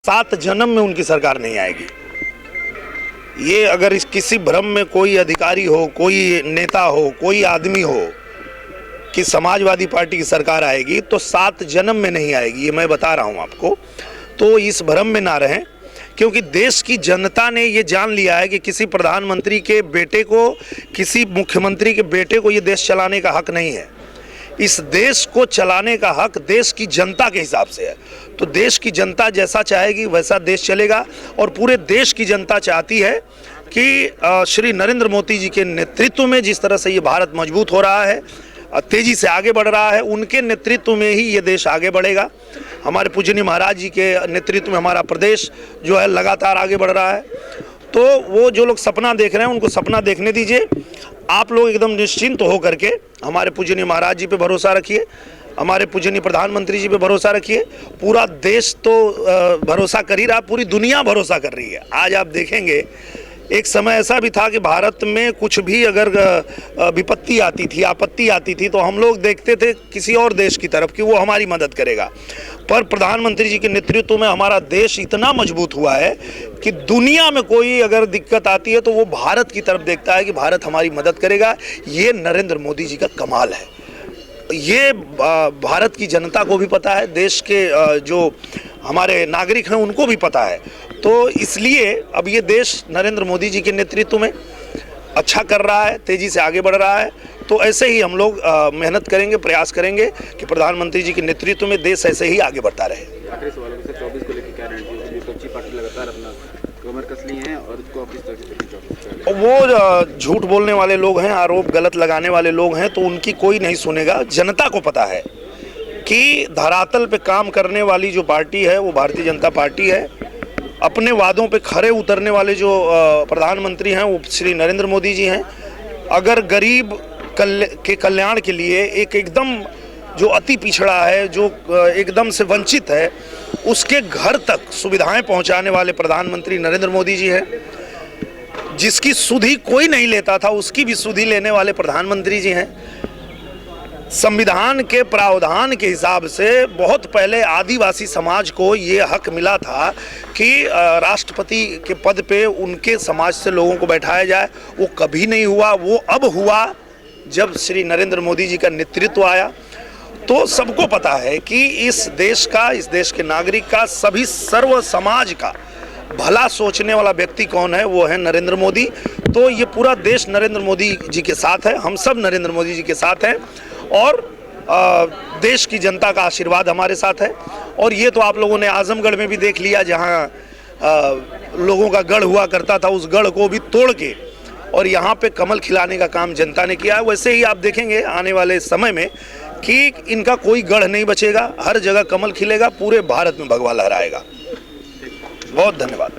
7 जन्म में उनकी सरकार नहीं आएगी। ये अगर इस किसी भ्रम में कोई अधिकारी हो, कोई नेता हो, कोई आदमी हो कि समाजवादी पार्टी की सरकार आएगी, तो 7 जन्म में नहीं आएगी, ये मैं बता रहा हूँ आपको। तो इस भ्रम में ना रहें, क्योंकि देश की जनता ने ये जान लिया है कि किसी प्रधानमंत्री के बेटे को, किसी मुख्यमंत्री के बेटे को ये देश चलाने का हक नहीं है। इस देश को चलाने का हक देश की जनता के हिसाब से है। तो देश की जनता जैसा चाहेगी वैसा देश चलेगा, और पूरे देश की जनता चाहती है कि श्री नरेंद्र मोदी जी के नेतृत्व में जिस तरह से ये भारत मजबूत हो रहा है, तेजी से आगे बढ़ रहा है, उनके नेतृत्व में ही ये देश आगे बढ़ेगा। हमारे पूजनीय महाराज जी के नेतृत्व में हमारा प्रदेश जो है लगातार आगे बढ़ रहा है। तो वो जो लोग सपना देख रहे हैं उनको सपना देखने दीजिए। आप लोग एकदम निश्चिंत हो करके हमारे पूजनीय महाराज जी पे भरोसा रखिए, हमारे पूजनीय प्रधानमंत्री जी पे भरोसा रखिए। पूरा देश तो भरोसा कर ही रहा, पूरी दुनिया भरोसा कर रही है। आज आप देखेंगे, एक समय ऐसा भी था कि भारत में कुछ भी अगर विपत्ति आती थी, आपत्ति आती थी, तो हम लोग देखते थे किसी और देश की तरफ कि वो हमारी मदद करेगा। पर प्रधानमंत्री जी के नेतृत्व में हमारा देश इतना मजबूत हुआ है कि दुनिया में कोई अगर दिक्कत आती है तो वो भारत की तरफ देखता है कि भारत हमारी मदद करेगा। ये नरेंद्र मोदी जी का कमाल है। ये भारत की जनता को भी पता है, देश के जो हमारे नागरिक हैं उनको भी पता है। तो इसलिए अब ये देश नरेंद्र मोदी जी के नेतृत्व में अच्छा कर रहा है, तेज़ी से आगे बढ़ रहा है। तो ऐसे ही हम लोग मेहनत करेंगे, प्रयास करेंगे कि प्रधानमंत्री जी के नेतृत्व में देश ऐसे ही आगे बढ़ता रहे। आखिरी सवाल है, 24 को लेकर क्या रणनीति है? विपक्षी पार्टी लगातार अपना कमर कस ली है और उसको किस तरह से वो झूठ बोलने वाले लोग हैं, आरोप गलत लगाने वाले लोग हैं, तो उनकी कोई नहीं सुनेगा। जनता को पता है कि धरातल पे काम करने वाली जो पार्टी है वो भारतीय जनता पार्टी है। अपने वादों पे खरे उतरने वाले जो प्रधानमंत्री हैं वो श्री नरेंद्र मोदी जी हैं। अगर गरीब के कल्याण के लिए एकदम जो अति पिछड़ा है, जो एकदम से वंचित है, उसके घर तक सुविधाएं पहुंचाने वाले प्रधानमंत्री नरेंद्र मोदी जी हैं। जिसकी सुधि कोई नहीं लेता था उसकी भी सुधि लेने वाले प्रधानमंत्री जी हैं। संविधान के प्रावधान के हिसाब से बहुत पहले आदिवासी समाज को ये हक मिला था कि राष्ट्रपति के पद पे उनके समाज से लोगों को बैठाया जाए। वो कभी नहीं हुआ, वो अब हुआ जब श्री नरेंद्र मोदी जी का नेतृत्व आया। तो सबको पता है कि इस देश का, इस देश के नागरिक का, सभी सर्व समाज का भला सोचने वाला व्यक्ति कौन है? वो है नरेंद्र मोदी। तो ये पूरा देश नरेंद्र मोदी जी के साथ है, हम सब नरेंद्र मोदी जी के साथ हैं, और देश की जनता का आशीर्वाद हमारे साथ है। और ये तो आप लोगों ने आजमगढ़ में भी देख लिया, जहाँ लोगों का गढ़ हुआ करता था, उस गढ़ को भी तोड़ के और यहाँ पे कमल खिलाने का काम जनता ने किया है। वैसे ही आप देखेंगे आने वाले समय में कि इनका कोई गढ़ नहीं बचेगा, हर जगह कमल खिलेगा, पूरे भारत में भगवा लहराएगा। बहुत धन्यवाद।